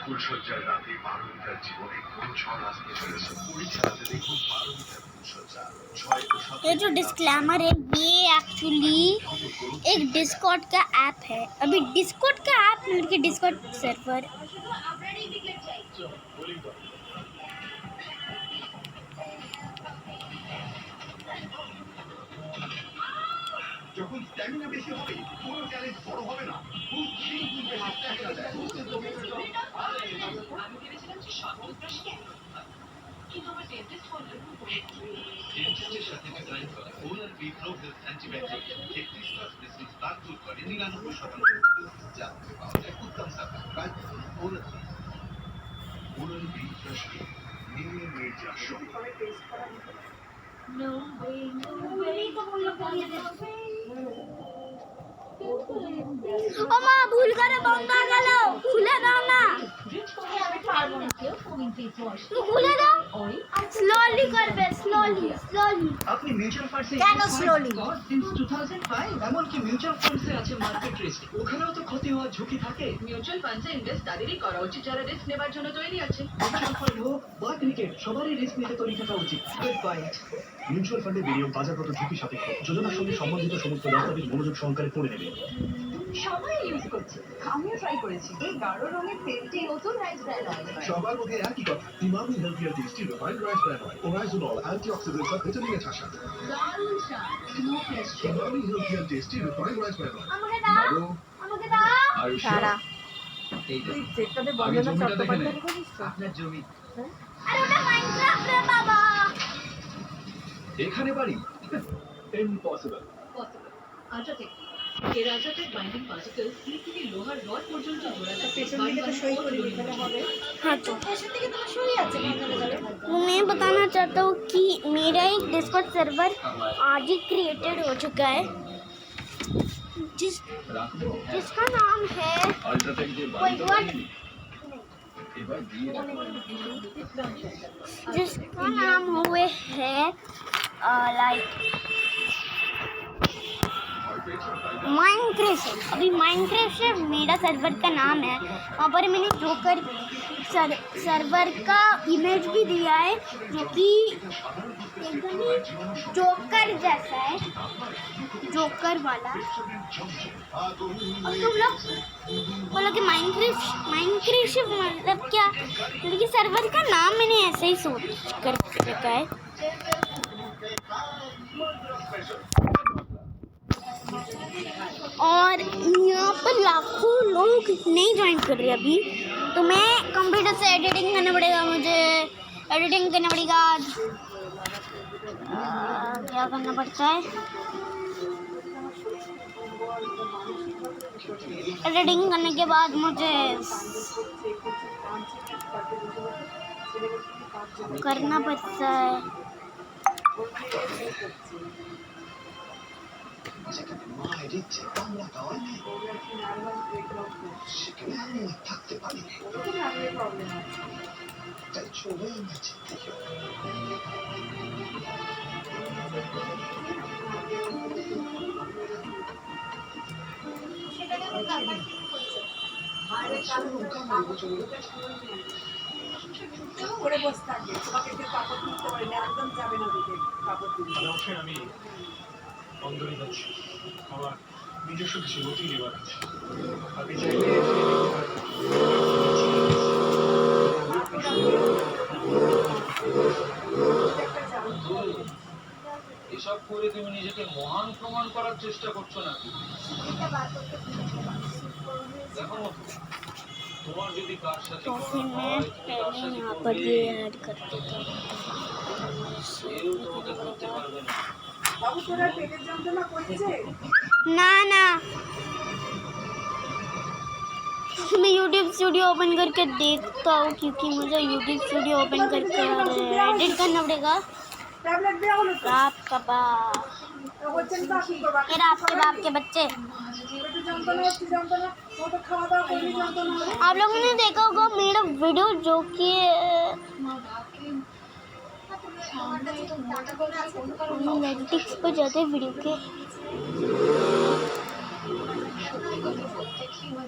ফুলশয্যার রাতে পারমিতার জীবনে কোন ঝড় আসতে চলেছে পরীক্ষাতে দেখুন পারমিতার ফুলশয্যা 6 ও 7। ये जो डिस्क्लेमर है ये एक्चुअली एक डिस्कॉर्ड का ऐप है। अभी डिस्कॉर्ड का ऐप मतलब कि डिस्कॉर्ड सर्वर যখন স্ট্যামিনা বেশি হবে কোনো চ্যালেঞ্জ বড় হবে না খুব শিগগিরই স্ট্যামিনা দেয় আমি ভেবেছিলাম যে সর্বত্র কিন্তু আমার ডেন্টিস্ট বললেন ডেন্টিস্টের সাথে ডিজাইন করা oral B pro health antibacterial 33+ দাগ দূর করে 99% যা পাওয়া যায় উত্তম সাপ্লাই ওরাল বি ফ্রেশ নিয়ে নির্যাসন नो ও মা ভুল করে বন্ধ হয়ে গেল খুলে দাও না খুলে দাও স্লোলি করবে স্লোলি আপনি মিউচুয়াল ফান্ডে কেন স্লোলি সিন্স 2005 এমনকি মিউচুয়াল ফান্ডসে আছে মার্কেট রিস্ক ওখানেও তো ক্ষতি হওয়ার ঝুঁকি থাকে মিউচুয়াল ফান্ডে ইনভেস্ট তাদেরই করা উচিত যারা রিস্ক নেবার জন্য তৈরি আছে মিউচুয়াল ফান্ড হোক বা ক্রিকেট সবারই রিস্ক নিতে তৈরি থাকা উচিত গুড পয়েন্ট মিউচুয়াল ফান্ডে বিনিয়োগ বাজারগত ঝুঁকি সাপেক্ষ যোজনার সঙ্গে সম্বন্ধিত সমস্ত দস্তাবেজ মনোযোগ সহকারে পড়ে নেবে সবাই ইউজ করছে আমিও ট্রাই করেছি এই গাঢ় রঙের তেলটি নতুন রাইস ব্র্যান্ড অয়েল সবার মধ্যে একই কথা Emami healthcare tasty refined rice bran oil oryzanol antioxidants আর ভিটামিনের ঠাসা দারুণ স্বাদ no question Emami healthcare tasty refined rice bran oil আমাকে দাও সারা তুই যেটাতে বন্দনা চট্টোপাধ্যায় আপনার জমি আরে ওটা মাইনক্রাফট রে বাবা এখানে বাড়ি ইম্পসিবল পসিবল আল্ট্রাটেক এর আল্ট্রাটেক বাইন্ডিং পার্টিকেল স্টিল থেকে লোহার রড পর্যন্ত জোড়া থাকে পেছন দিকে তো সই করে দিতে হবে हाँ तो পেছন দিকে তো সই আছে मैं बताना चाहता हूँ कि मेरा एक डिस्कॉर्ड सर्वर आज ही क्रिएटेड हो चुका है जिसका नाम है আলট্রাটেক যে Wait, what? এবার দিয়ে जिसका नाम हुए है लाइक माइनक्राफ्ट। अभी माइनक्राफ्ट मेरा सर्वर का नाम है। वहाँ पर मैंने जोकर सर्वर का इमेज भी दिया है जो कि एकदम ही जोकर जैसा है जोकर वाला। और तुम लोग बोलो कि माइनक्राफ्ट मतलब क्या क्योंकि सर्वर का नाम मैंने ऐसे ही सोच कर रखा है। और यहाँ पर लाखों लोग नहीं ज्वाइन कर रहे अभी तो मैं कंप्यूटर से एडिटिंग करना पड़ेगा मुझे एडिटिंग करना पड़ेगा क्या करना पड़ता है एडिटिंग करने के बाद मुझे करना पड़ता है যেখানে মায়ের ইচ্ছে বাংলা গাওয়া নেই সেখানে আমি থাকতে পারি তাই চলে গেছে করে বসে থাকবে তোমাকে কাপড় তুলতে পারে না একদম যাবে না দিকে কাপড় তুলতে আমি অন্দরই যাচ্ছি আমার নিজস্ব কিছু নথি নেবার আছে আপনি চাইলে এসব করে তুমি নিজেকে মহান প্রমাণ করার চেষ্টা করছো নাকি দেখো তোমার যদি কার সাথে तो फिर मैं पहले यहाँ पर ये ऐड कर देता हूँ কেউ তোমাকে ধরতে পারবে না বাবু তোরা পেটের যন্ত্রণা করছে ना ना मैं YouTube स्टूडियो ओपन करके देखता हूँ क्योंकि मुझे YouTube स्टूडियो ओपन करके एडिट करना पड़ेगा ট্যাবলেট দেওয়া হলো তো आपका बाप হচ্ছে না কি করবা मेरा आपके बाप के बच्चे পেটের যন্ত্রণা হচ্ছে যন্ত্রণা ও তো খাওয়া দাওয়া করলে যন্ত্রণা হবে आप लोगों ने देखा होगा मेरा वीडियो जो कि एनालिटिक्स पर जाते हैं वीडियो के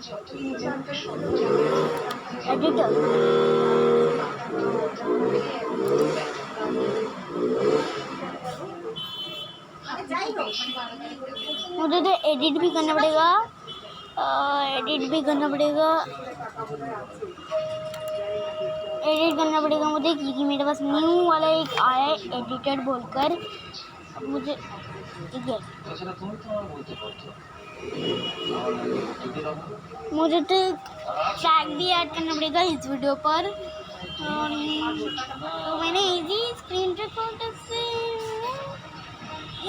যতই জানতে एडिटर। मुझे तो एडिट भी करना पड़ेगा, मुझे, क्योंकि मेरे पास न्यू वाला एक आया है एडिटर बोलकर। अब मुझे ठीक है, मुझे तो टैग भी ऐड करना पड़ेगा इस वीडियो पर। और तो मैंने इजी स्क्रीन रिकॉर्डर से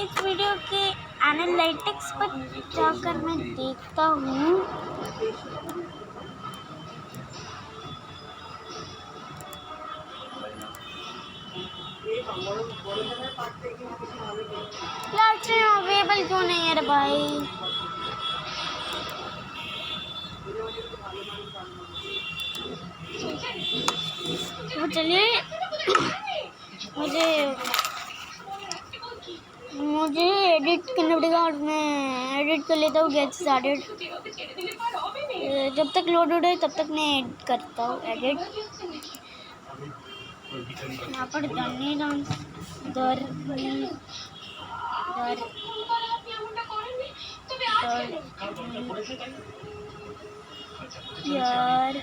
इस वीडियो के एनालिटिक्स पर जाकर मैं देखता हूँ। लास्ट टाइम अवेलेबल क्यों नहीं है रे भाई? तो चलिए, मुझे एडिट करना पड़ेगा और मैं एडिट कर लेता हूँ। Get started. जब तक लोड हो रहा है तब तक मैं एडिट करता हूँ। एडिट यहाँ पर डालने डांस दर यार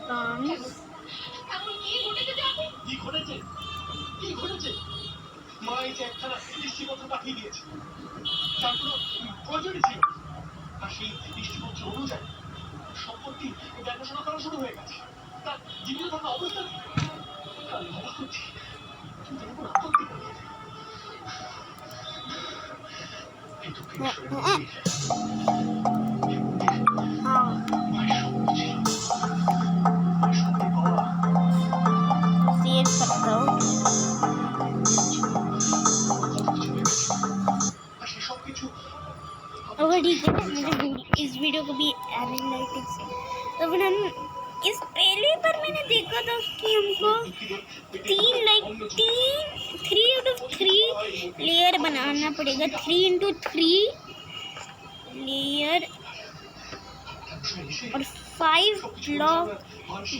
डांस মা এই যে একখানা দৃষ্টিপত্র পাঠিয়ে দিয়েছে, তার কোনো প্রয়োজনই ছিল আর সেই দৃষ্টিপত্র অনুযায়ী সম্পত্তি দেখাশোনা করা শুরু হয়ে গেছে। তার জীবনের কোনো অবস্থা নেই। আমি অবাক হচ্ছি, তুমি তার উপর আপত্তি করলে। এই দুঃখের বিষয়ে মায়ের সম্পত্তি ছিল, মায়ের সম্পত্তি পাওয়া सेव करता हूँ। अगर ठीक है, मुझे इस वीडियो को भी एनालिटिक्स है। तो फिर हम इस पहले पर मैंने देखा था कि हमको 3 लेयर बनाना पड़ेगा। 3x3 लेयर और 5 ब्लॉक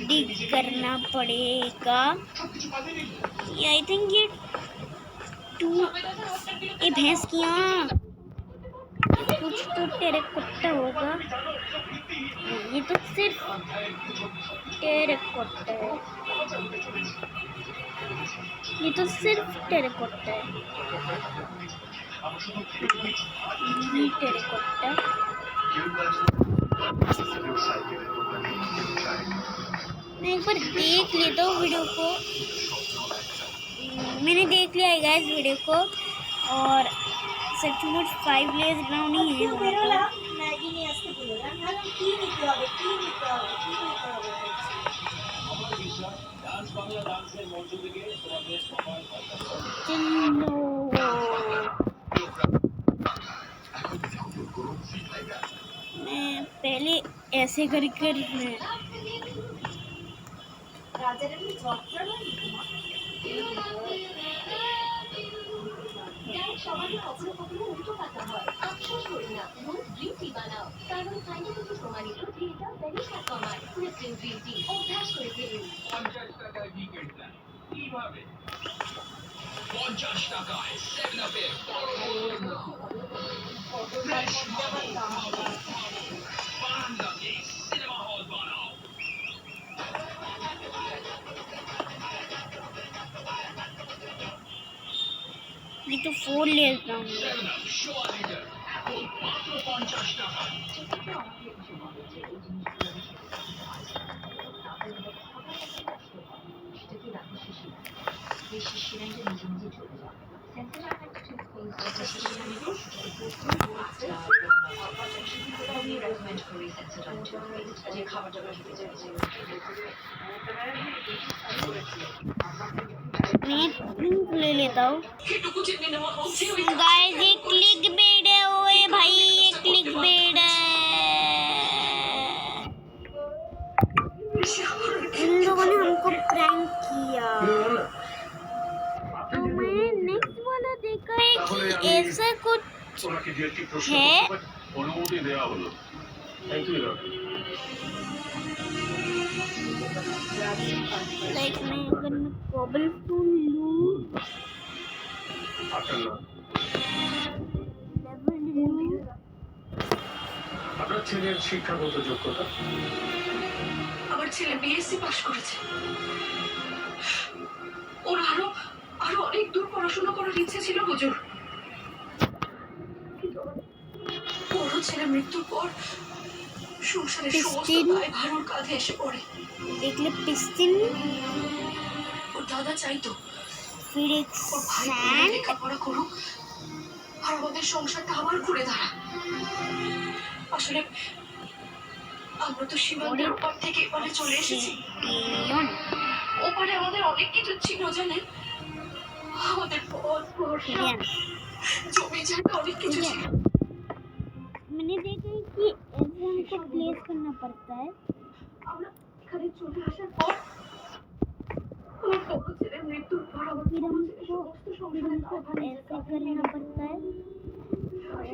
डिग करना पड़ेगा। आई थिंक ये 2 ये भैंस की कुछ तो टेराकोटा होगा। ये तो सिर्फ टेराकोटा है, ये तो सिर्फ टेराकोटा है। ये टेराकोटा मैं एक बार देख लेता हूँ वीडियो को। मैंने देख लिया है गाइस वीडियो को, और सचमुच 5 लेयर्स बनानी है। मैं पहले ऐसे कर সবারই কখনো কখনো উল্টো পাতা হয়। আফসোস করি না, মুখ গ্রিন টি বানাও, কারণ সাইন্টিফিক প্রমাণিত এটা বেলি ফ্যাট কমায়। ক্রিস্টিন গ্রিন টি অভ্যাস করে ফেলুন। 50 টাকায় উইকেন্ড প্ল্যান কিভাবে? 50 টাকায় 7 আপের ফ্রেশ বারান্দাকে সিনেমা হল বানাও। ये तो 4 लेयर्स बनाऊंगी। 7 আপ শোয়া লিটার এখন মাত্র 50 টাকা। সেটাকে রাখো শিশি, এই শিশিরাটা নিজে নিজে চলে যাবে। সেন্টার অফ আমি রেকমেন্ড করি সেন্টার যে খাবার দাবার খেতে চাইছে। मैं ले लेता हूँ गाइस। ये क्लिक बेड है, ओए भाई ये क्लिक बेड है। इन लोगों ने हमको प्रैंक किया। तो मैंने नेक्स्ट वाला देखा है कि ऐसा कुछ है। অনুমতি দেওয়া হলো। থ্যাংক ইউ लाइक मैं अगर मैं कॉबल स्टोन लूँ আপনার নাম लेवल लूँ আপনার ছেলের শিক্ষাগত যোগ্যতা আমার ছেলে বিএসসি পাশ করেছে। ওর আরো আরো অনেক দূর পড়াশোনা করার ইচ্ছে ছিল হুজুর। কিন্তু আমার বড় ছেলের মৃত্যুর পর সংসারের সমস্ত দায়ভার ওর কাঁধে এসে পড়ে। देख ले पिस्टन ওর দাদা চাইতো फिर एक ওর ভাই सैंड লেখাপড়া করুক আর আমাদের সংসারটা আবার ঘুরে দাঁড়াক। আসলে আমরা তো সীমান্তের ওপার থেকে এপারে চলে এসেছি। लियोन ওপারে আমাদের অনেক কিছু ছিল জানেন, আমাদের পথ ভরসা लियन জমি জায়গা অনেক কিছু ছিল। मैंने देखा है कि ऐसे हमको प्लेस करना पड़ता है আমরা এখানে চলে আসার পর আমার বড় ছেলের মৃত্যুর পর আমার फिर বড় ছেলে हमको সমস্ত फिर সংসারের हमको দায়ভার নিজের ऐसे কাঁধে নিয়ে करना पड़ता है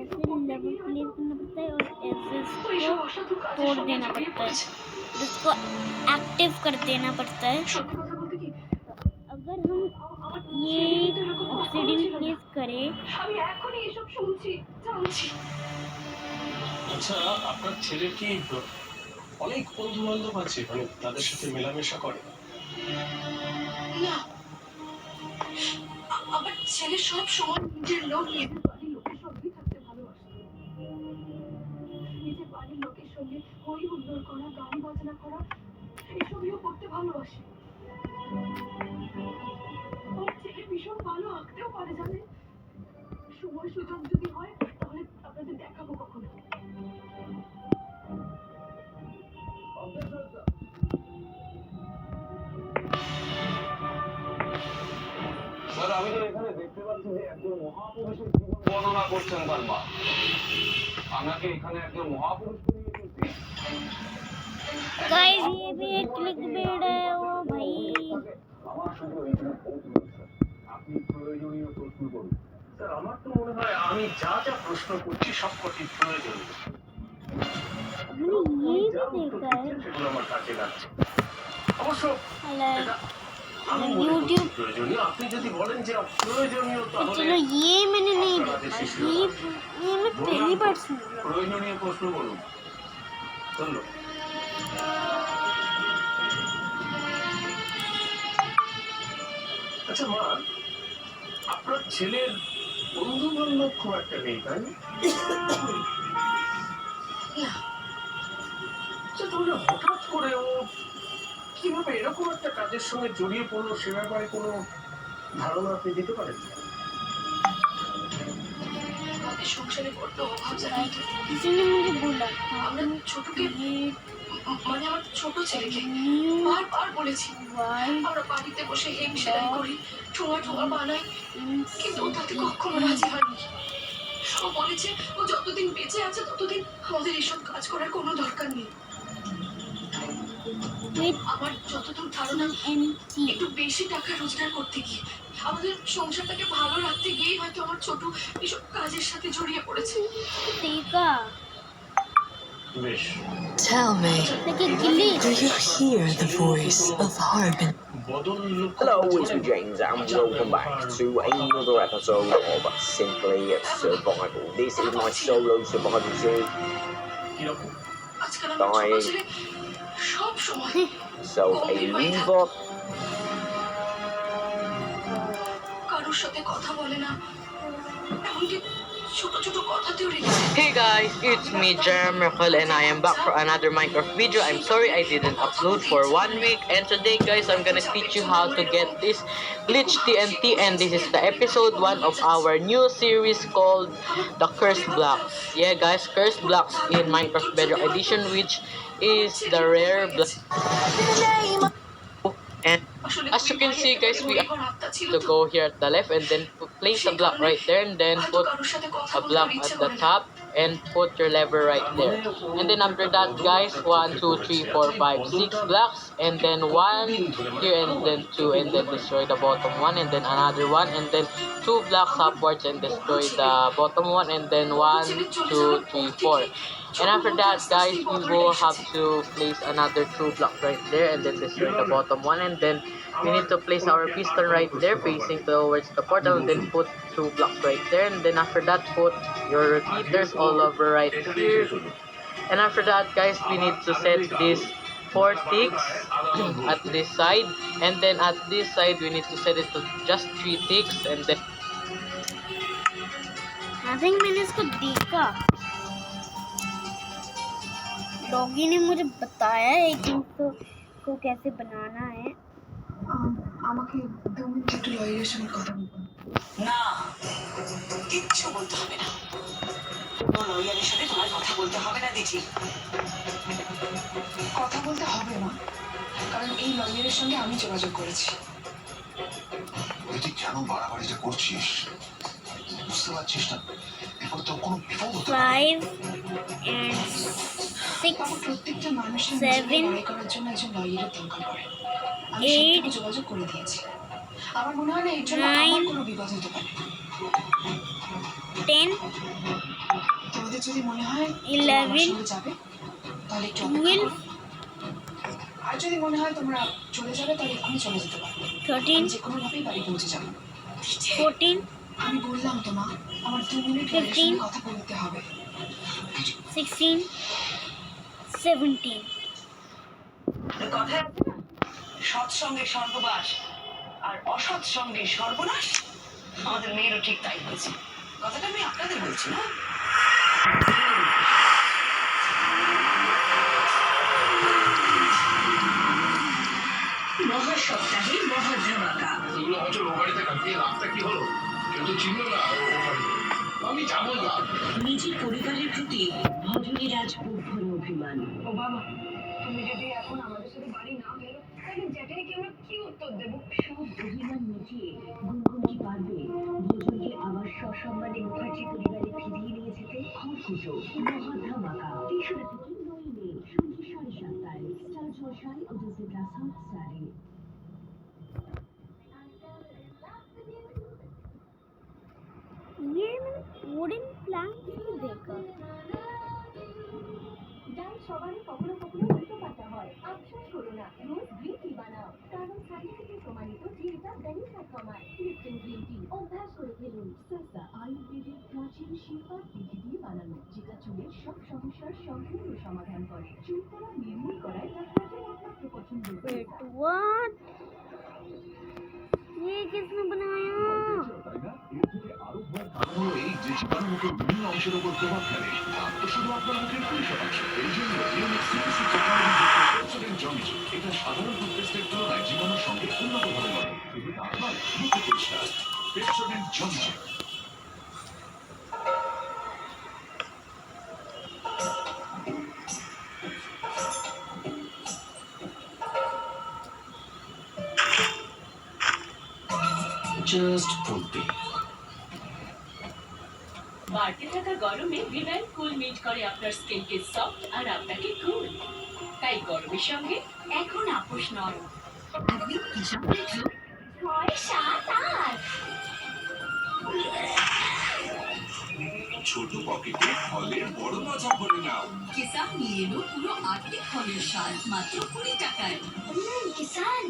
ऐसे लेवल प्लेस करना पड़ता है और ऐसे ওইসব इसको অসাধু কাজের तोड़ সঙ্গে देना জড়িয়ে पड़ता है পড়েছে। फिर उसको एक्टिव कर देना पड़ता है সত্যি কথা বলতে কি अगर हम আমার ये ছেলে কিন্তু এরকম কখনো ऑक्सीडेंट ছিল না। प्लेस करें আমি এখনই এসব শুনছি জানছি। আচ্ছা আপনার ছেলের কি অনেক বন্ধু বান্ধব আছে মানে তাদের সাথে মেলামেশা করে না, আমার ছেলে সব সময় নিজের লোক নিজের বাড়ির লোকের সঙ্গেই থাকতে ভালোবাসে। নিজের বাড়ির লোকের সঙ্গে হই হুল্লোড় করা, গান বাজনা করা এসবইও করতে ভালোবাসে। আমার ছেলে ভীষণ ভালো আঁকতেও পারে জানেন। সময় সুযোগ যদি হয় তাহলে আপনাদের দেখাবো কখনো। স্যার আমি তো এখানে দেখতে পাচ্ছি যে একজন মহাপুরুষের জীবন বর্ণনা করছেন বারবার। আমাকে এখানে একজন মহাপুরুষকে নিয়ে এসেছি। गाइस ये भी एक क्लिक बेड है ओ भाई আমার শুধু এইখানে পৌঁছলো স্যার। আপনি প্রয়োজনীয় প্রশ্ন করুন। স্যার আমার তো মনে হয় আমি যা যা প্রশ্ন করছি সবকটি প্রয়োজনীয় मैंने ये যা भी উত্তর देखा है দিচ্ছেন সেগুলো আমার কাজে লাগছে অবশ্য लाइक এটা আমি মনে করছি YouTube প্রয়োজনীয় আপনি যদি বলেন যে প্রয়োজনীয় তাহলে चलो ये मैंने नहीं देखा ये मैं पहली बार सुन रहा हूँ প্রয়োজনীয় প্রশ্ন করুন ধন্যবাদ আচ্ছা মা আপনার ছেলের বন্ধু বান্ধব খুব একটা নেই তাই না? না, আচ্ছা তাহলে হঠাৎ করে ও কিভাবে এরকম একটা কাজের সঙ্গে জড়িয়ে পড়লো সে ব্যাপারে কোনো ধারণা আপনি দিতে পারেন আমাদের সংসারে বড্ড অভাব জানেন তো। किसी ने मुझे बोला আমরা ছোটকে ये মানে আমার ছোট ছেলেকে न्यू বারবার বলেছি वाइट আমরা বাড়িতে বসে হেম সেলাই করি, ঠোঙা ঠোঙা বানাই, কিন্তু ও তাতে কখনো রাজি হয়নি। ও বলেছে ও যতদিন বেঁচে আছে ততদিন আমাদের এসব কাজ করার কোনো দরকার নেই। with আমার যতদূর ধারণা NT একটু বেশি টাকা রোজগার করতে গিয়ে আমাদের সংসারটাকে ভালো রাখতে গিয়েই হয়তো আমার ছোট এসব কাজের সাথে জড়িয়ে পড়েছে। टीका বেশ Tell me, like a गिल्ली do you hear the voice of Harbin? বদল লক্ষ্য Hello, করতে it's me পারেন? James, and welcome back to another episode of Simply Survival. This is my solo survival series, কিরকম আজকাল আমার ছোট Dying. ছেলে সব সময় so a lever. কারোর সাথে কথা বলে না, এমনকি ছোট ছোট কথাতেও রেখেছে। Hey guys, it's me Jerem Merkel and I am back for another Minecraft video. I'm sorry I didn't upload for 1 week, and today guys I'm gonna teach you how to get this glitch TNT, and this is the episode 1 of our new series called the Cursed Blocks. Yeah guys, Cursed Blocks in Minecraft Bedrock Edition, which is the rare block. And আসলে as you can see guys, we have আত্মা ছিল to তো। go here at the left and then place a block right there, and then হয়তো put কারোর সাথে কথা a বলতে block ওর ইচ্ছে at the করে না। top and put your lever right there. And then after that, guys, 1, 2, 3, 4, 5, 6 blocks, and then 1 here, and then 2, and then destroy the bottom one, and then another one, and then 2 blocks upwards and destroy the bottom one, and then 1, 2, 3, 4. And after that, guys, we will have to place another 2 blocks right there, and then destroy the bottom one, and then we need to place our piston right there facing towards the portal, and then put 2 blocks right there, and then after that put your repeaters all over right here. And after that, guys, we need to set these 4 ticks at this side, and then at this side we need to set it to just 3 ticks, and then I think मैंने इसको देखा, doggy ने मुझे बताया है कि इसको कैसे बनाना है। আমাকে 2 মিনিট একটু লয়ারের সঙ্গে কথা বলবো। না, কিচ্ছু বলতে হবে না। কোনো লয়ারের সাথে তোমার কথা বলতে হবে না দিদি। কথা বলতে হবে না, কারণ এই লয়ারের সঙ্গে আমি যোগাযোগ করেছি। তুই কেন বাড়াবাড়িটা করছিস? বুঝতে পারছিস না এরপর তো কোনো বিপদ হতে 5 and 6 বাবু, প্রত্যেকটা মানুষের 7 লড়াই করার জন্য একজন লয়ারের দরকার পড়ে। আমি 8 সত্যি যোগাযোগ করে দিয়েছি। আমার মনে হয় না এর জন্য 9 আমার কোনো বিপদ হতে পারে। 10 তোমাদের যদি মনে হয় 11 আমার সঙ্গে যাবে, তাহলে একটু অপেক্ষা 12 করো। আর যদি মনে হয় তোমরা চলে যাবে, তাহলে এখনই চলে যেতে পারো। 13 যে কোনোভাবেই বাড়ি পৌঁছে যাবো। 14 আমি বললাম তো মা, আমার 2 মিনিট লয়ারের সঙ্গে কথা বলতে হবে। 16 17 কথায় আছে না, সৎ সঙ্গে স্বর্গবাস আর অসৎ সঙ্গে সর্বনাশ। আমাদের মেয়েরও ঠিক তাই বলছে। কথাটা আমি আপনাদের বলছি না। মহাসপ্তাহে মহাধামাকা। এগুলো হয়তো ও বাড়িতে কাটিয়ে রাতটা কি হলো, কেউ তো চিনল না ও বাড়িতে। আমি যাবো না। নিজের পরিবারের প্রতি ভজনীর আজ গভীর অভিমান। ও বাবা, তুমি যদি এখন আমাদের সাথে বাড়ি না গেলো, তাহলে জ্যাঠাইকে আমরা কি উত্তর দেবো? সব অভিমান মিটিয়ে গুনগুন কি পারবে ভোজনকে আবার সসম্মানে মুখার্জি পরিবারে ফিরিয়ে নিয়ে যেতে? খড়কুটো মহাধামাকা 3রা থেকে 9 মে সন্ধ্যে 7:30টায় স্টার জলসায় ও ডিজনি প্লাস হটস্টারে। ये मैंने वुडन प्लैंक से देखा। ডাল সবারই কখনো কখনো উল্টো পাল্টা হয়। আফসোস করো না, রোজ গ্রিন টি বানাও, কারণ সায়েন্টিফিকলি প্রমাণিত যে এটা বেলি ফ্যাট কমায়। লিপটন গ্রিন টি অভ্যাস করে ফেলুন। সাসা আয়ুর্বেদিক প্রাচীন শিল্পা বিধি দিয়ে বানানো, যেটা চুলের সব সমস্যার সম্পূর্ণ সমাধান করে। চুল পড়া নির্মূল করায় তার একমাত্র পছন্দ। Wait, what? ये किसने बनाया? এই যে জীবাণুমুখের বিভিন্ন অংশের উপর প্রভাব ফেলে তা তো শুধু আপনার মুখের 20%। এই জন্য জমি এটা সাধারণ টুথপেস্টের তুলনায় জীবাণুর সঙ্গে উন্নতভাবে লড়ে। শুধু তা নয়, মুখে পরিষ্কার পেপসোডেন্ট জমি। জাস্ট বলতে বাড়তে থাকা গরমে ভিভ্যান কুল মিট করে আপনার স্কিনকে সফট আর আপনাকে কুল। তাই গরমের সঙ্গে এখন আপোষ নরম। আপনি হিসাব দেখলো 6 7 8। ছোট পকেটে ফলের বড় মজা করে নাও। কিষান নিয়ে এলো পুরো 8টি ফলের স্বাদ মাত্র 20 টাকায়। কিষান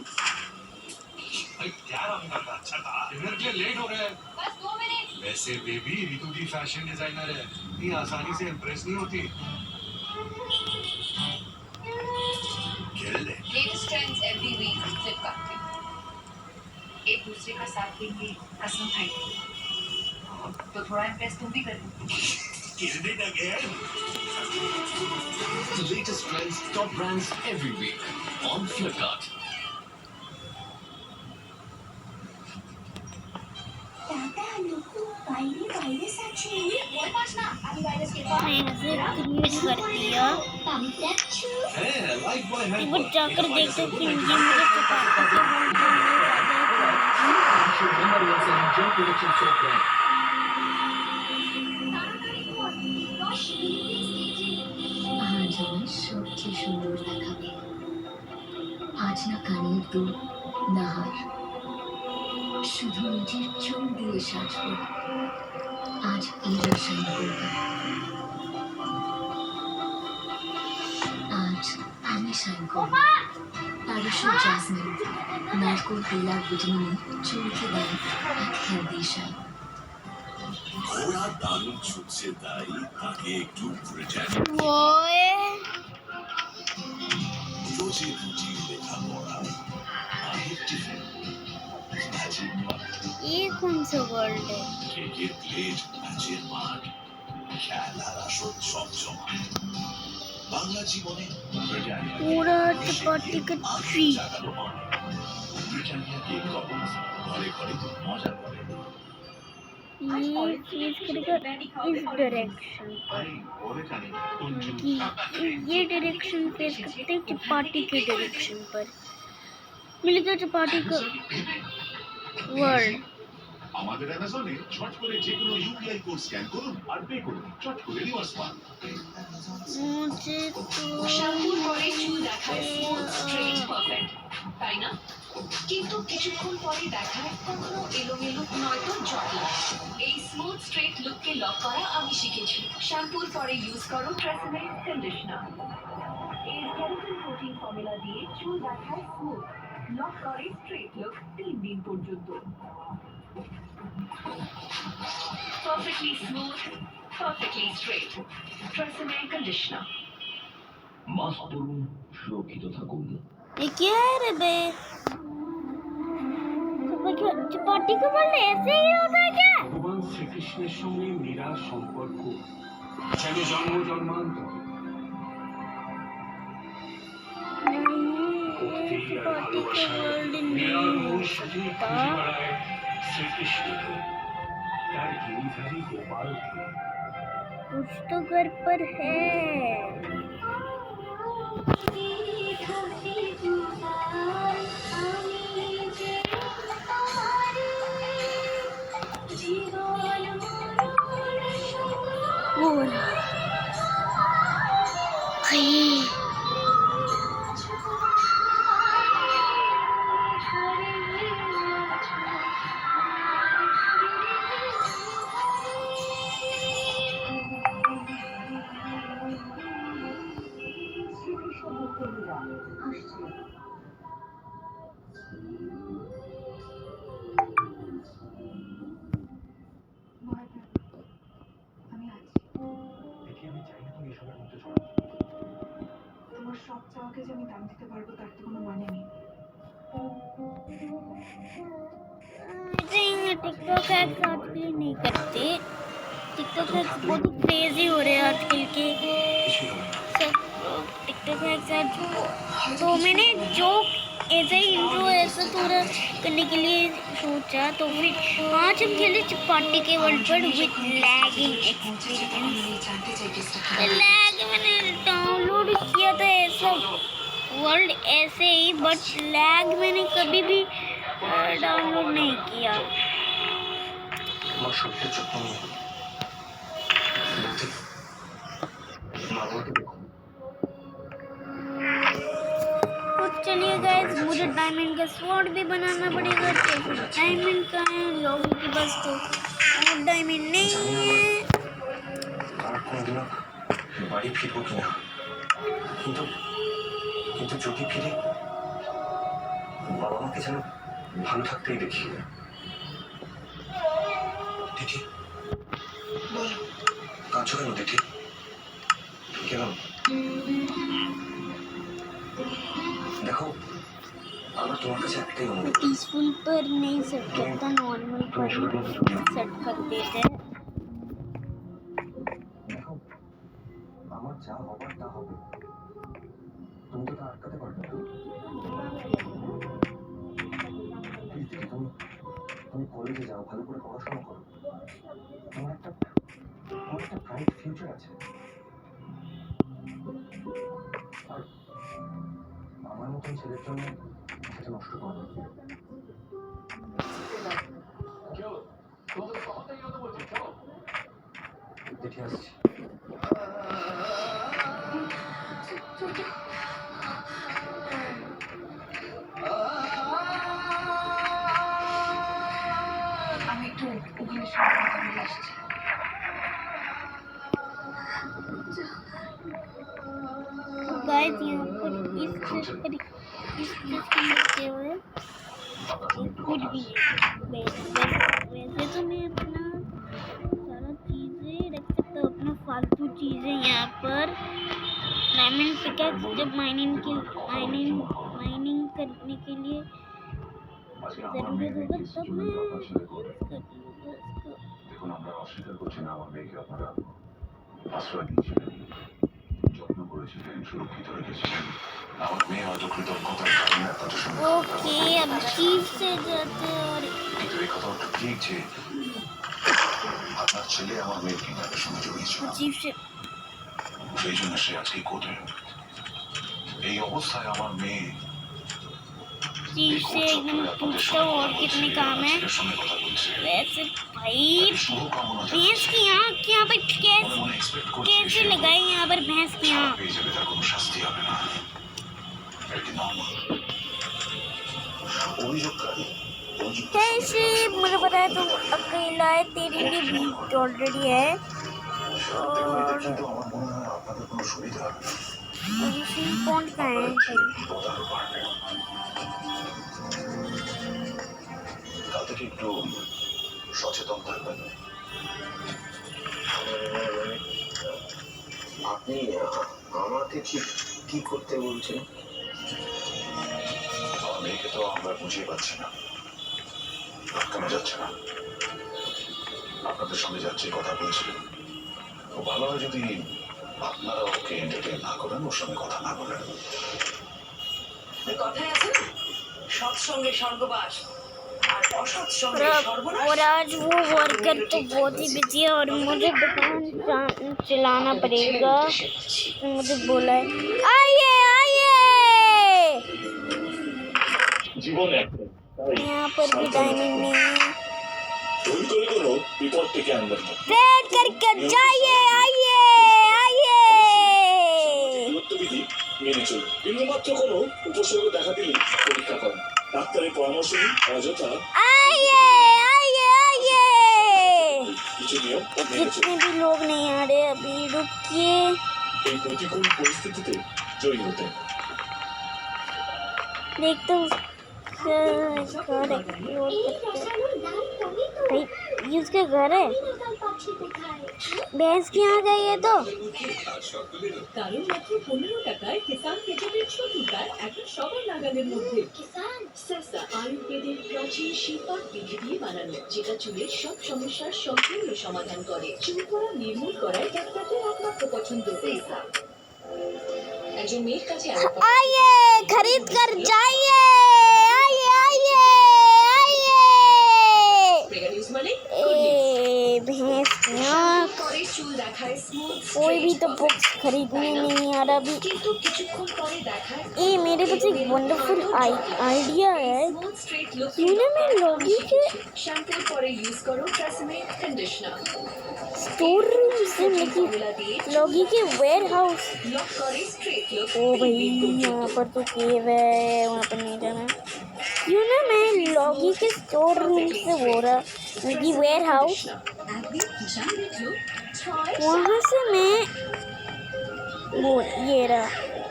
भाई क्या रंग का अच्छा था, डिनर के लिए लेट हो रहे हैं। बस 2 मिनट। वैसे बेबी ऋतु की फैशन डिजाइनर है, इतनी आसानी से इम्प्रेस नहीं होती। खेल ले। Latest trends every week Flipkart पे। एक दूसरे का साथ देंगे कसम खाई तो थोड़ा इम्प्रेस तुम भी करो। Kill it again. The latest trends, top brands every week on Flipkart. Virus আছে ওই পাস না আমি ভাইরাস কে मैंने ऐसे क्रिएट कर दिया। Hey, like my एक hand. बार जाकर देखते हैं कि ये मुझे पता है। সুন্দর দেখাবে। আজ না কানের দুল, না হার, শুধু নিজের চুল দিয়ে সাজবো। আজ এই রসায়ন করবো। আজ আমি শাইন করবো। প্যারাশুট জাসমিন, নারকোল তেল আর ভিটামিন চুলকে দেয় এক হেলদি শাইন। ঘোড়া দারুণ ছুটছে তাই তাকে একটু ব্রিটানিয়া ওए রোজে রুটি লেখাপড়া মায়ের টিফিন ম্যাজিক মাঠ ये कौन सा वर्ल्ड है? কেকের প্লেট ম্যাচের মাঠ খেলার আসর জমজমাট বাংলা জীবনে ব্রিটানিয়া पूरा चपाती का ट्री জাগানো মন ব্রিটানিয়া কেক কপস ঘরে ঘরে মজা করে ये चीज करेगा इस डायरेक्शन पर আরে ওরে জানি কোন कि ये डायरेक्शन फेस करते हैं चपाटी के डायरेक्शन पर मिल गया चपाटी का वर्ल्ड আমাদের অ্যামাজনে চট করে যে কোনো ইউপিআই কোড স্ক্যান করুন আর পে করুন চট করে রিভার্স পান मुझे तो শ্যাম্পুর পরে চুল দেখায় স্মুথ স্ট্রেট পারফেক্ট, তাই না? কিন্তু কিছুক্ষণ পরে দেখায় কখনো এলোমেলো নয়তো জটিল। এই স্মুথ স্ট্রেট লুককে লক করা আমি শিখেছি। শ্যাম্পুর পরে ইউজ করো ট্রেসেমে কন্ডিশনার। এর কেরাটিন প্রোটিন ফর্মুলা দিয়ে চুল দেখায় স্মুথ, লক করে স্ট্রেট লুক 3 দিন পর্যন্ত। Perfectly smooth, perfectly straight, TRESemme conditioner. Mask পরুন সুরক্ষিত থাকুন ये क्या है रे बे चपाटी का वर्ल्ड ऐसे ही होता है क्या? ভগবান শ্রীকৃষ্ণের সঙ্গে মীরার সম্পর্ক যেন জন্ম জন্মান্তর। ভক্তি আর ভালোবাসায় মীরার মন শুধু খুঁজে বেড়ায় শ্রীকৃষ্ণকে, তার গিরিধারী গোপালকে। कुछ तो घर पर है बोला দেখি আমি চাই না তুমি এসবের মধ্যে জড়াও। তোমার সব চাওয়াকে যে আমি দাম দিতে পারবো তার তো কোনো মানে নেই। टिकटॉक एक्स आजकल नहीं करते टिकटॉक एक्स बहुत क्रेजी हो रहे हैं आजकल के सब टिकटॉक एक्स आज तो मैंने जो ऐसा ही इंट्रो ऐसा थोड़ा करने के लिए सोचा तो फिर आज हम खेले चपाटी के वर्ल्ड पर विद लैगिंग एक्सपीरियंस लैग मैंने डाउनलोड किया था ऐसा वर्ल्ड ऐसे ही बट लैग मैंने कभी भी डाउनलोड नहीं किया আমার শরীরের যত্ন নিয়ে মারবাকে দেখুন। तो चलिए गाइस मुझे डायमंड का स्वॉर्ड भी बनाना पड़ेगा तो डायमंड का है लोगों के पास तो और डायमंड नहीं है আর কোনোদিনও বাড়ি ফিরবো কিনা, কিন্তু কিন্তু যদি ফিরি বাবা মাকে যেন ভালো থাকতেই দেখি। দেখি কাঁদছো কেন দেখি? কেন দেখো আমার তোমার কাছে একটাই অনুরোধ, पीसफुल पर नहीं सेट करता नॉर्मल पर सेट कर देते हैं দেখো আমার যা হবার তা হবে, তুমি তো তা আটকাতে পারবে না। প্লিজ দেখি তুমি কলেজে যাও, ভালো করে পড়াশোনা করো, তোমার একটা ব্রাইট ফিউচার আছে। আর আমার মতন ছেলের জন্য সেটা নষ্ট করো না। দেখে আসছি। আমি একটু উকিলের সঙ্গে কথা বলে আসছি। गाइस यहाँ पर इस चीज़ की लिखे हुए कुछ भी वैसे तो मैं अपना सारा चीज़ें रख सकता हूँ, अपना फालतू चीज़ें यहाँ पर। डायमंड पिकैक्स जब माइनिंग करने के लिए ज़रूरत होगा तब मैं कर लूँगा इसको। দেখুন আমরা অস্বীকার করছি না আমার মেয়েকে আপনারা আশ্রয় দিয়েছিলেন, যত্ন করেছিলেন, সুরক্ষিত রেখেছিলেন। আমার মেয়ে হয়তো কৃতজ্ঞতার কারণে আপনাদের সঙ্গে ओके अब चीज से जाते हैं और কিন্তু এই কথা একটু ঠিক যে আপনার ছেলে আমার মেয়ের কিডন্যাপের সঙ্গে জড়িত ছিল, चीज से সেই জন্য সে আজকে কোর্টে। এই অবস্থায় আমার মেয়ে चीज से एकदम पूछता हूँ और कितने काम है। ছেলের সঙ্গে কথা বলছে, वैसे भाई শুভকামনা भैंस की आँख यहाँ पर মনে মনে এক্সপেক্ট করছে कैसे लगाई यहाँ पर भैंस की आँख? পেয়ে যাবে, তার কোনো শাস্তি হবে না। এটা নর্মাল। অভিযোগকারী कैसे मुझे पता है तुम अकेला है, तेरे लिए बीट ऑलरेडी है দেখুন এটা কিন্তু আমার মনে হয় আপনাদের কোনো সুবিধা হবে না। पोजीशन कौन का है? বিপদ বাড়বে। তা থেকে একটু সচেতন থাকবেন। আপনি আমাকে ঠিক কি করতে বলছেন? আমার মেয়েকে তো আমরা বুঝিয়ে পাচ্ছি না, আটকানো যাচ্ছে না। আপনাদের সঙ্গে যাচ্ছে কথা বলছিলেন, ও ভালো হয় যদি আপনারা ওকে এন্টারটেইন না করেন, ওর সঙ্গে কথা না বলেন। কথায় আছে না, সৎসঙ্গে স্বর্গবাস আর অসৎ সঙ্গে সর্বনাশ। और आज वो वर्कर तो बहुत ही बिजी है और मुझे दुकान चलाना पड़ेगा। तो मुझे बोला है आइए आइए। জীবন यहाँ पर भी डायमंड नहीं है। ভুল করে কোনো বিপদ থেকে আনবেন না। ट्रेड करके जाइए आइए आइए। দূরত্ববিধি মেনে চলুন। বিন্দুমাত্র কোনো উপসর্গ দেখা দিলে পরীক্ষা করুন, ডাক্তারের পরামর্শ নিন। অযথা आइए आइए आइए। কিছু নিয়ম মেনে जितने চলুন। भी लोग नहीं आ रहे अभी रुकिए। এই প্রতিকূল পরিস্থিতিতে জয়ী হতে देखते हैं उसका घर एक्सप्लोर करते हैं। भाई ये उसका घर है। भैंस की यहाँ गई है तो কারণ মাত্র 15 টাকায় কিষান কেজেটের ছোটি কার এখন সবার নাগালের মধ্যে। কিষান সেসা আয়ুর্বেদের প্রাচীন শিল্পাক বিধি দিয়ে বানানো, যেটা চুলের সব সমস্যার সম্পূর্ণ সমাধান করে। চুল পড়া নির্মূল করায় ডাক্তারদের একমাত্র পছন্দ। সেসা একজন মেয়ের কাছে आइए खरीद कर जाइए। आइए आइए आइए। মেগা নিউজ মানে ए भैंस की आँख। করে চুল দেখায় স্মুথ कोई भी तो बुक्स खरीदने नहीं आ रहा अभी। কিন্তু কিছুক্ষণ পরে দেখায় ये मेरे पास एक वंडरफुल आइडिया है। Smooth straight look. क्यों ना मैं लॉगी के শ্যাম্পুর পরে ইউজ করো ট্রেসমে কন্ডিশনার। स्टोर रूम से लेके মিলা দিয়ে लॉगी के वेयर हाउस। লক করে স্ট্রেট লুক। ओ भाई यहाँ पर तो केव है, वहाँ पर नहीं जाना। क्यों ना मैं लॉगी के स्टोर रूम से हो रहा लॉगी वेयर हाउस, একদিন কিষান দেখলো 6 वहाँ से मैं वो ये रहा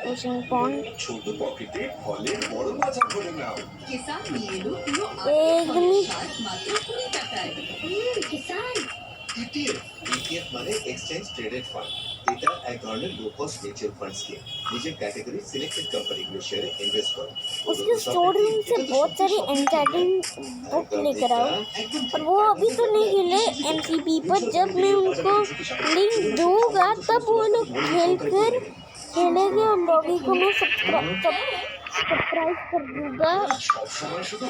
ওশিং পন্ড। ছোট পকেটে ফলে বড় মাথা ভরে নাও। কিষান নিয়ে এলো পুরো একদমই মাত্র 20 টাকায়। কিষান ETF মানে এক্সচেঞ্জ ট্রেডেড ফান্ড। এটা এক ধরনের low cost mutual fund scheme. নিজের ক্যাটাগরি সিলেক্টেড কোম্পানিগুলোর শেয়ারে ইনভেস্ট করো। उसके स्टोर रूम से बहुत सारी एंटाइटिंग बुक लेकर आओ, और वो अभी तो नहीं खेले MCP पर। जब मैं उनको लिंक दूंगा तब वो लोग खेलेंगे और लॉगी को मैं सब्सक्राइब कर दूंगा, সবসময় শুধু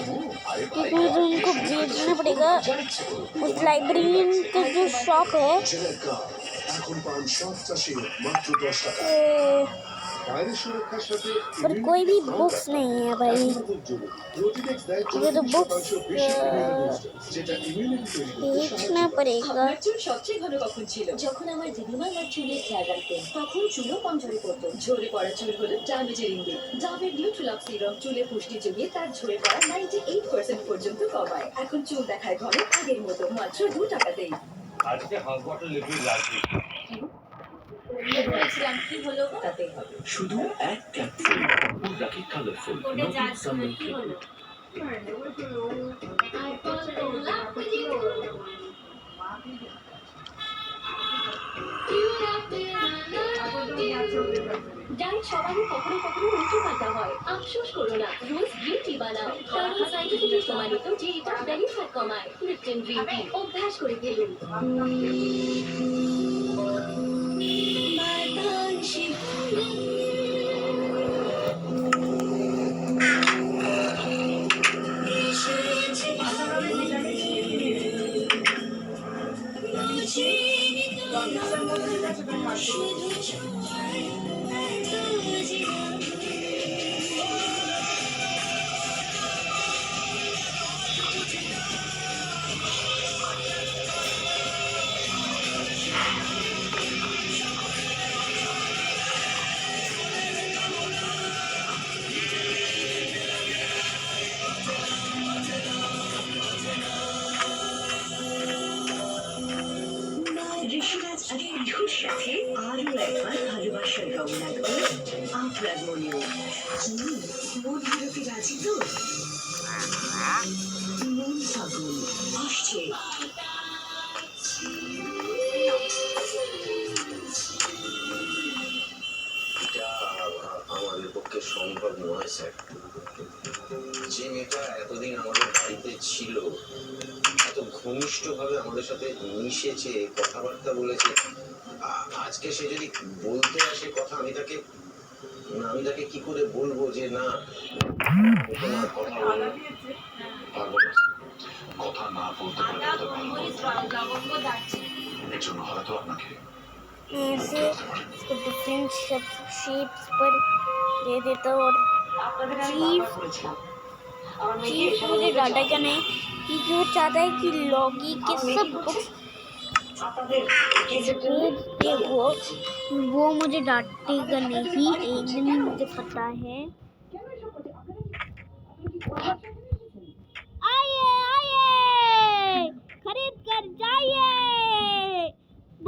আরে क्योंकि मुझे उनको भेजना पड़ेगा। उस लाइब्रेरियन का जो शॉप है ছেলের কাজ এখন পান সব চাষি মাত্র 10 টাকা। বাইরের সুরক্ষার সাথে पर कोई भी बुक्स नहीं है भाई। প্রোটিডেক্স দেয় ये तो बुक्स 40% বেশি ইমিউনিটি বুস্টার, যেটা ইমিউনিটি তৈরি করতে देखना पड़ेगा। আমার চুল সবচেয়ে ঘন কখন ছিল? যখন আমার দিদিমা আমার চুলে খেয়াল রাখতেন, তখন চুলও কম ঝরে পড়তো। ঝরে পড়া চুল হলো ডামেজের ইঙ্গিত। ডাবের নিউট্রিলক্স সিরাম চুলে পুষ্টি যোগিয়ে তার ঝরে পড়া 98% পর্যন্ত কমায়। এখন চুল দেখায় ঘন আগের মতো, মাত্র 2 টাকাতেই। আজকে হাফ বটল লিকুইড লাগবে। বলছিলাম কি হলো? তাতেই হবে। শুধু এক ক্যাপসুল রাখি কালারফুল নতুন সামথিং কি হলো? ডায়েট সবারই কখনো কখনো উল্টো পাল্টা হয়। আফসোস করো না, রোজ গ্রিন টি বানাও। কারণ সাইন্টিফিক প্রমাণিত যে এটা বেলি ফ্যাট কমায়। লিপটন গ্রিন টি অভ্যাস করে ফেলুন। ঋষিরাজ আর পিহুর সাথে আরো একবার ভালোবাসার রং লাগবে আপনার মনেও। মন হারাতে রাজি তো? মন ফাগুন আসছে। এটা আমাদের পক্ষে সম্ভব নয় স্যার। যে মেয়েটা এতদিন আমাদের বাড়িতে ছিল, এত ঘনিষ্ঠভাবে আমাদের সাথে মিশেছে, কথাবার্তা বলেছে, আজকে সে যদি বলতে আসে কথা, আমি তাকে কি করে বলবো যে না তোমার কথা বলবো? পারবো না। কথা না বলতে পারলে তো ভালো হতো। এর জন্য হয়তো আপনাকে ऐसे इसको डिफरेंट शेप्स पर दे देता हूँ और चीफ मुझे डाटा का नहीं, क्योंकि वो चाहता है कि लॉगी के सब बुक्स वो मुझे डांटेगा नहीं, एक दिन मुझे पता है। आइए आइए खरीद कर जाइए,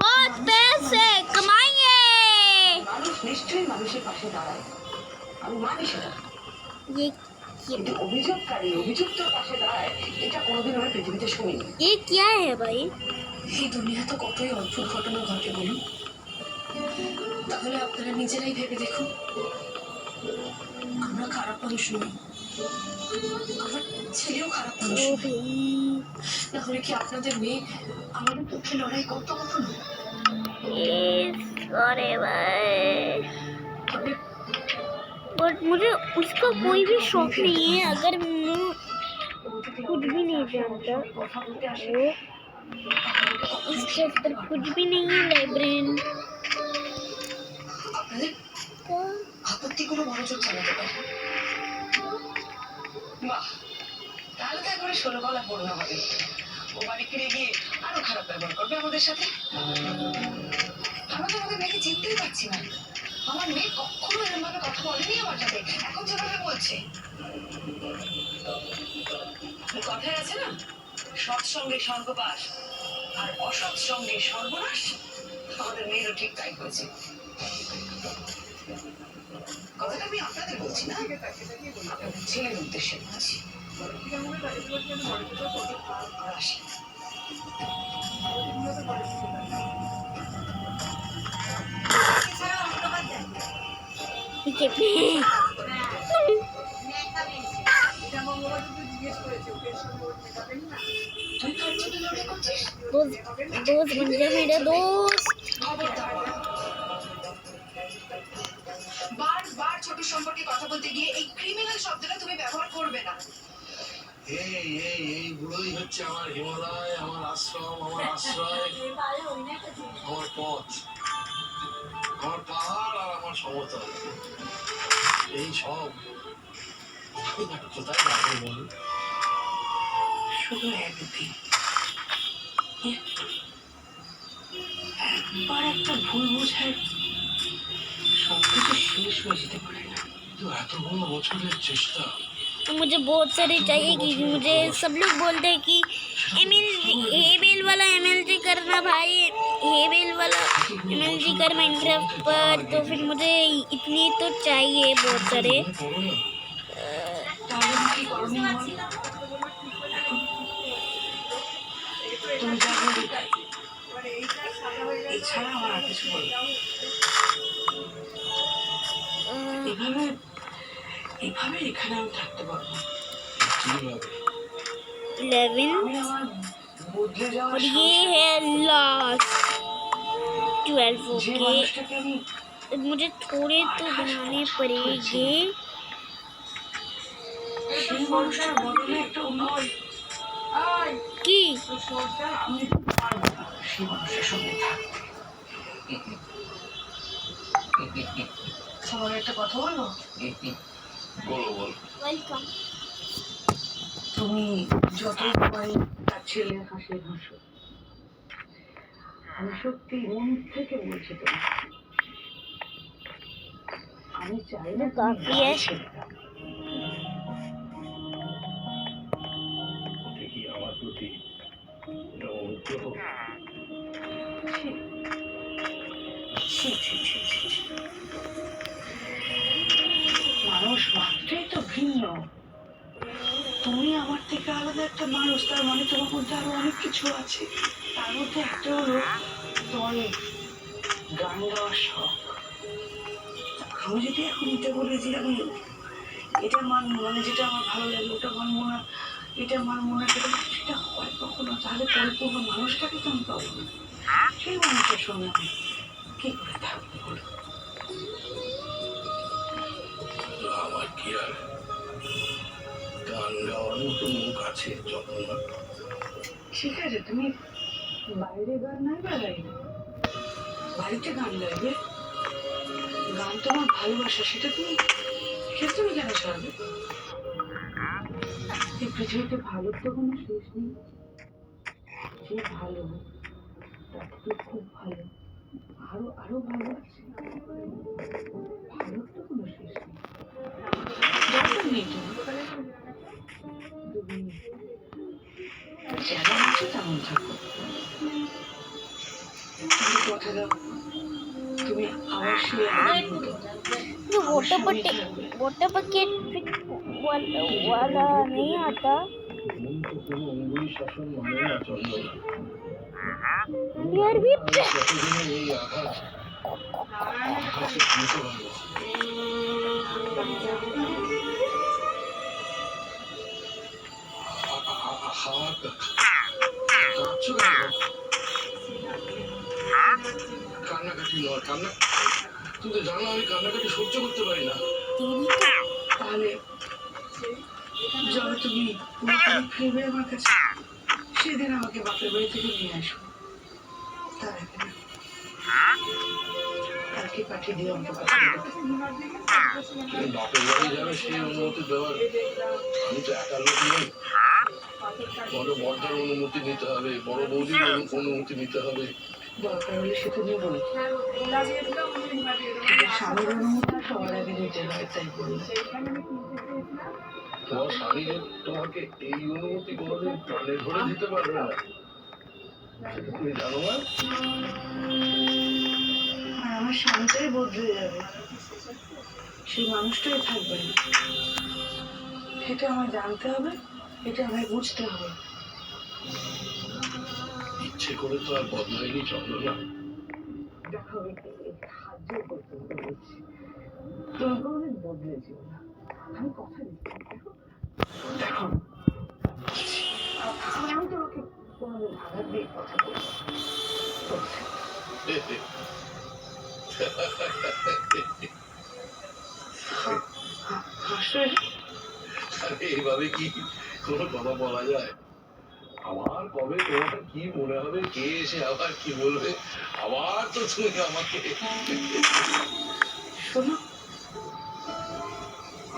बहुत पैसे कमाइए। মানুষ নিশ্চয়ই মানুষের পাশে দাঁড়ায়, আমি মানি সেটা। ये কিন্তু অভিযোগকারী অভিযুক্তর পাশে দাঁড়ায়, এটা কোনোদিন আমরা পৃথিবীতে শুনিনি। ये क्या है भाई? এই দুনিয়া তো কতই অদ্ভুত ঘটনা ঘটে বলুন। তাহলে আপনারা নিজেরাই ভেবে দেখুন, আমরা খারাপ মানুষ নই, আমার ছেলেও খারাপ মানুষ ओ নয়। भाई তাহলে কি আপনাদের মেয়ে আমাদের পক্ষে লড়াই করতে কখনো? अरे भाई, बट मुझे उसका कोई भी शौक नहीं है। अगर मैं कुछ भी नहीं जानता वो इसके अंदर कुछ भी नहीं है लाइब्रेरियन আপনাদের আপত্তিগুলো মনোযোগ জানাতে পারে। বাহ, তাহলে তো একবারে 16 গলা পূর্ণ হবে। ও বাড়ি ফিরে গিয়ে আরো খারাপ ব্যবহার করবে আমাদের সাথে। আমরা তো আমাদের মেয়েকে চিনতেই পারছি না। আমার মেয়ে কখনো এরকম ভাবে কথা বলেনি আমার সাথে, এখন যেভাবে বলছে। কথায় আছে না, সৎসঙ্গে স্বর্গবাস আর অসৎসঙ্গে সর্বনাশ। আমাদের মেয়েরও ঠিক তাই হয়েছে। কথাটা আমি আপনাদের বলছি না, আপনাদের ছেলের উদ্দেশ্যে বলছি। আসি। ठीक है। दोस्त बन जा मेरे दोस्त। বারবার ছোট সম্পর্কে কথা বলতে গিয়ে এই ক্রিমিনাল শব্দটা তুমি ব্যবহার করবে না। এইগুলোই হচ্ছে আমার হিমালয়, আমার আশ্রম, আমার আশ্রয়, আমার পথ, আমার পাহাড় আর আমার সমতল। এই সব কোথায় যাবো বল? শুধু একদিন একবার একটা ভুল বোঝায় সবকিছু শেষ হয়ে যেতে পারে না। কিন্তু এতগুলো বছরের চেষ্টা। तो मुझे बहुत सारे चाहिए क्योंकि मुझे सब लोग बोलते हैं कि हेबेल वाला MLG करना भाई, हेबेल वाला MLG कर माइनक्राफ्ट पर। तो फिर मुझे इतनी तो चाहिए बहुत सारे। তাহলে আমার কি করণীয় বল? তুমি যা বলবে তাই। এছাড়া আমার আর কিছু বলো। এভাবে এভাবে এখানে আমি থাকতে পারবো না। 11 আমি আমার বদলে যাওয়া और ये है लास्ट 12। যে ओके, মানুষটাকে আমি मुझे थोड़े तो बनाने पड़ेंगे। সেই মানুষটার বদলে একটা অন্য की আমি পারবো না সেই মানুষের সঙ্গে থাকতে। তোমার একটা কথা বলবো? বলো বল। वेलकम। তুমি যতই তোমার তার ছেলে হাসে হাসো, আমি সত্যি মন থেকে বলছি তোমার, আমি চাই না তুমি काफी है। ছেড়ে দাও। এটা কি আমার প্রতি অনুগ্রহ? ছি, ছি, ছি, ছি, ছি, ছি। মানুষ মাত্রই তো ভিন্ন। তুমি আমার থেকে আলাদা একটা মানুষ, তার মানে তোমার মধ্যে আরো অনেক কিছু আছে। তার মধ্যে একটা হলো তোমার এই গান গাওয়ার শখ। আমি যদি এখন এটা বলি যে আমি এটা মানবো, মানে যেটা আমার ভালো লাগে ওটা মানবো না, এটা মানবো না, সেটা হয় কখনো? তাহলে পরিপূর্ণ মানুষটাকে তো আমি পাবো না। সেই মানুষের সঙ্গে আমি কি করে থাকবো বলো? আমার কি আর গান গাওয়ার মতো মুখ আছে যখন না? ঠিক আছে, তুমি বাইরে গান নাই বা গাইবে, বাড়িতে গান গাইবে। গান তোমার ভালোবাসা, সেটা তুমি কেন ছাড়বে? এই পৃথিবীতে ভালোর তো কোনো শেষ নেই। যে ভালো তার তো খুব ভালো, আরো আরো ভালো আছে। ভালোর তো কোনো শেষ নেই, দরকার নেই তুমি যেমন আছো তেমন থাকো। তুমি কথা দাও, তুমি আবার সেই আগের মতো जो वोटर बकेट वाला नहीं आता। কোনো অঙ্গুলি শাসন মানে না চন্দনা। यार भी কতদিনে এই আঘাত আকাশে তুলতে পারবো? হাওয়া কাঁপছো কেন? কান্নাকাটি নয়, তুমি তো জানো আমি কান্নাকাটি সহ্য করতে পারি না। তাহলে যবে তুমি পুরোপুরি ফিরবে আমার কাছে, সেদিন আমাকে বাপের বাড়ি থেকে নিয়ে আসো। তার আগে না, কালকে পাঠিয়ে দিও আমাকে বাপের বাড়িতে। তুমি বাপের বাড়ি যাবে সেই অনুমতি দেওয়ার আমি তো একা লোক নই। বড় বর্দার অনুমতি নিতে হবে, বড় বৌদির অনুমতি নিতে হবে। দরকার হলে সে তো নেবো, স্বামীর অনুমতি সবার আগে নিতে হয়, তাই বললাম। তোমার স্বামী তোমাকে এই অনুমতি কোনোদিন প্রাণে ধরে দিতে পারবে না, সেটা তুমি জানো না? আর আমার স্বামীটাই বদলে যাবে, সেই মানুষটাই থাকবে না। এটা আমায় জানতে হবে, এটা আমায় বুঝতে হবে। ইচ্ছে করে তো আর বদলাইনি চন্দ্রনা। দেখো, হাত জোর করতে বলছি, তুমি কোনোদিন বদলেছিও না, আমি কথা দিচ্ছি। দেখো আমি তোমাকে কোনোদিন আঘাত দিয়ে কথা বলবো। এইভাবে কি কোনো কথা বলা যায়? আমার কবে তোমাকে কি মনে হবে, কে এসে আবার কি বলবে, আবার তো তুমি আমাকে। শোনো,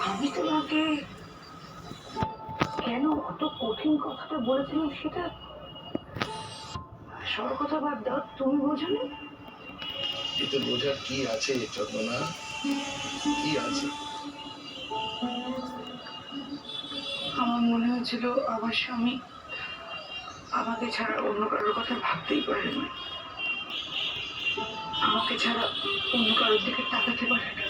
আমি তোমাকে কেন অত কঠিন কথাটা বলেছিলাম সেটা সব কথা বাদ দাও, তুমি বোঝো না? এতে বোঝার কি আছে চন্দনা, কি আছে? আমার মনে হয়েছিল আমার স্বামী আমাকে ছাড়া অন্য কারোর কথা ভাবতেই পারে না, আমাকে ছাড়া অন্য কারোর দিকে তাকাতে পারে না।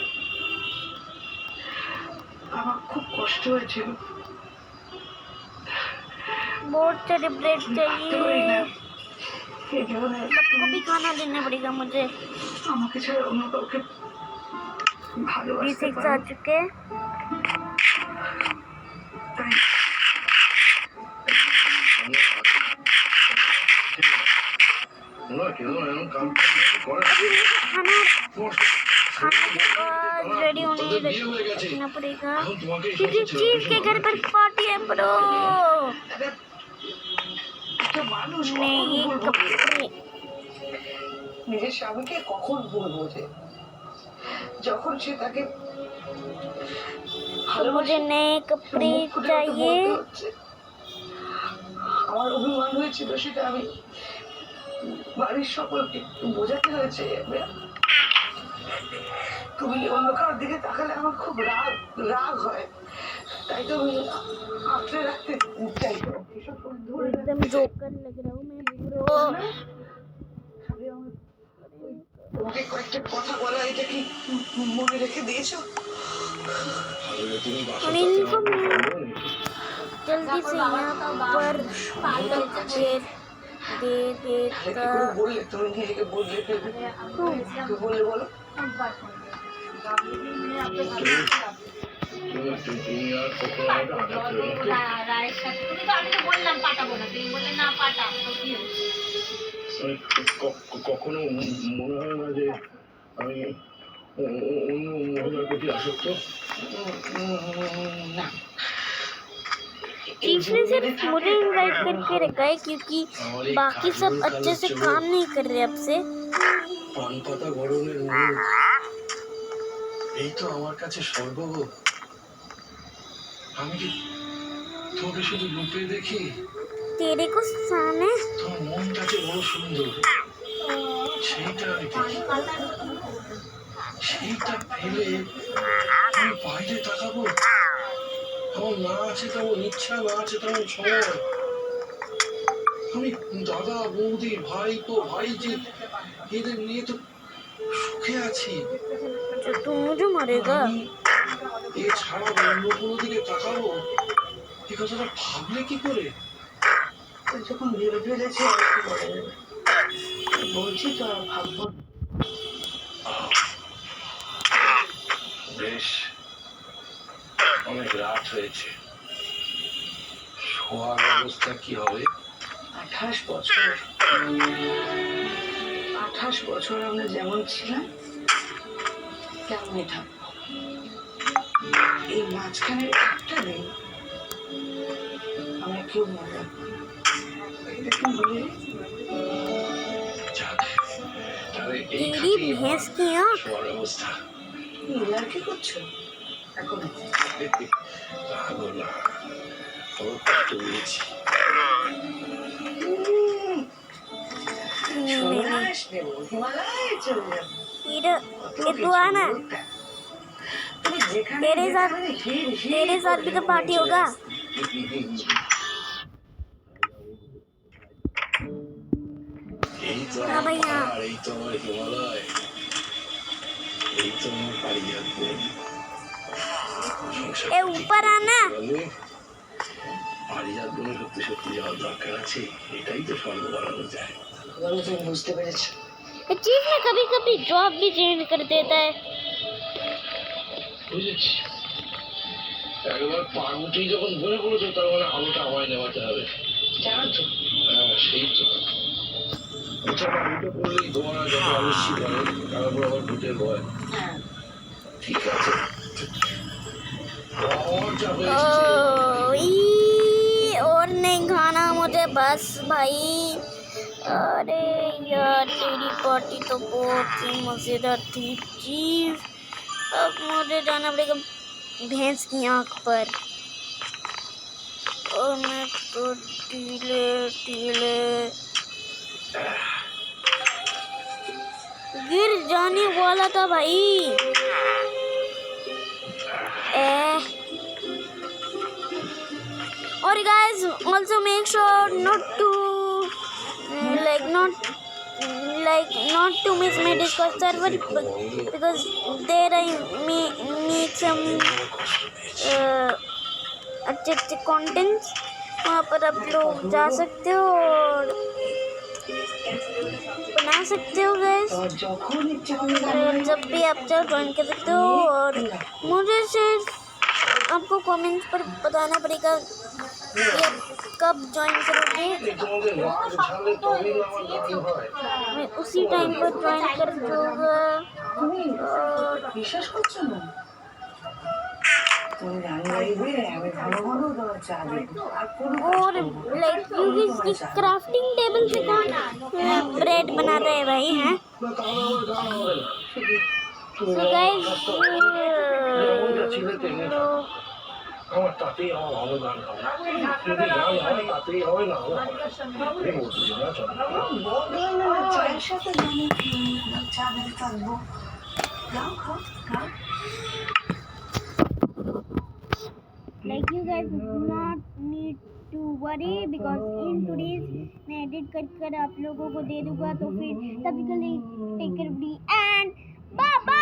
আমার খুব কষ্ট হয়েছিল। बहुत सारे ब्रेड चाहिए, এই ধরনের सबको भी खाना देना पड़ेगा मुझे। আমাকে ছাড়া অন্য কাউকে ভালোবাসতে B6 পারে आ না। चुके, তাই खाना खाना के बाद रेडी होने रखना पड़ेगा क्योंकि चीफ के घर पर पार्टी है ब्रो। একটা মানুষ नहीं ये कपड़े নিজের স্বামীকে কখন ভুলবো যে যখন সে তাকে तो मुझे नए कपड़े चाहिए। আমার অভিমান হয়েছিল, সেটা আমি বাড়ির সকলকে বোঝাতে হয়েছে। তুমি অন্য কারোর দিকে তাকালে আমার খুব রাগ রাগ হয়, তাই তো আমি আঁকড়ে রাখতে চাই। এসব ধরে एकदम जोकर लग रहा हूँ मैं ब्रो। তোমাকে কয়েকটা কথা বলা, এটা কি মনে রেখে দিয়েছো? और इनको जल्दी से यहाँ पर दे देता বললে তুমি নিজেকে বদলে ফেলবে, বললে বলো। কখনো মনে হয় না যে আমি অন্য মহিলার প্রতি আসক্ত? না, चीफ ने सिर्फ मुझे इनवाइट करके रखा है क्योंकि बाकी सब अच्छे से काम नहीं कर रहे अब से। পান পাতা গরমের মুখ, এই তো আমার কাছে স্বর্গভোগ। আমি কি তোমাকে শুধু রূপে দেখি? तेरे को सामने তোমার মনটা যে বড় সুন্দর, সেইটা আমি দেখি। সেইটা ফেলে আমি বাইরে তাকাবো? আমার না আছে তেমন ইচ্ছা, না আছে তেমন সময়। আমি দাদা বৌদি ভাইপো ভাইজি এদের নিয়ে তো সুখে আছি। जो तू मुझे मारेगा। আমি এছাড়া অন্য কোনো দিকে তাকাবো, এই কথাটা ভাবলে কি করে? যখন ভেবে ফেলেছি আর কি বলা যাবে, বলছি তো আর ভাববো। বেশ, অনেক রাত হয়েছে, শোয়ার অবস্থা কি হবে? 28 বছর 28 বছর আমরা যেমন ছিলাম তেমনই থাকবো। এই মাঝখানে একটা দিন আমরা কেউ মনে রাখবো, এটা কি বলে? যাক, তাহলে এই तेरी भैंस की आँख। শোয়ার অবস্থা। নীলার কি করছো এখন? রাগো না, আমার কষ্ট পেয়েছি। সন্ন্যাস নেব, হিমালয়ে চলে যাবো। तेरा ये तू आना, তুমি যেখানে तेरे साथ भी तो पार्टी होगा। এই তো हाँ भैया। আর এই তো আমার হিমালয়, এই তো আমার পারিজাত বন। ए ऊपर आना। পারিজাত বনে সত্যি সত্যি যাওয়ার দরকার আছে, এটাই তো স্বর্গ বানানো যায়। তুমি বুঝতে পেরেছো? चीफ में कभी कभी जॉब भी चेंज कर देता है। বুঝেছি, একবার পার্বতী যখন বলে পড়েছো তার মানে আলোটা আমায় নেওয়াতে হবে। জানো তো হ্যাঁ, সেই তো। এছাড়া উঠে পড়লেই তোমার যত আলস্যি করে, তারপর আবার ভূতের ভয়। হ্যাঁ, ঠিক আছে, আমার যা হয়েছে ओ ई बस भाई। अरे यार तेरी पार्टी तो बहुत ही मज़ेदार थी चीज़। अब मुझे जाना पड़ेगा भैंस की आँख पर। और मैं तो टीले गिर जाने वाला था भाई। और guys also make sure not to not to miss my Discord server because there I make some अच्छे contents। वहाँ पर आप लोग जा सकते हो और बना सकते हो guys। और जब भी आप चाहो ज्वाइन कर सकते हो। और मुझे सिर्फ आपको कमेंट्स पर बताना पड़ेगा कि आप कब ज्वाइन करोगे। मैं उसी टाइम पर ज्वाइन कर दूँगा। और लाइक क्योंकि इसकी क्राफ्टिंग टेबल से कौन ब्रेड बनाता है भाई हैं। So guys আমার তাতেই আমার ভালো গান হবে যদি গান হয় তাতেই হবে না হবে এই বলছি না চলো চায়ের সাথে চা দিতে থাকবো গাও খাও খাও। like you guys do not need to worry because in today's मैं एडिट कर आप लोगों को दे दूंगा। तो फिर तभी के लिए take care and bye bye.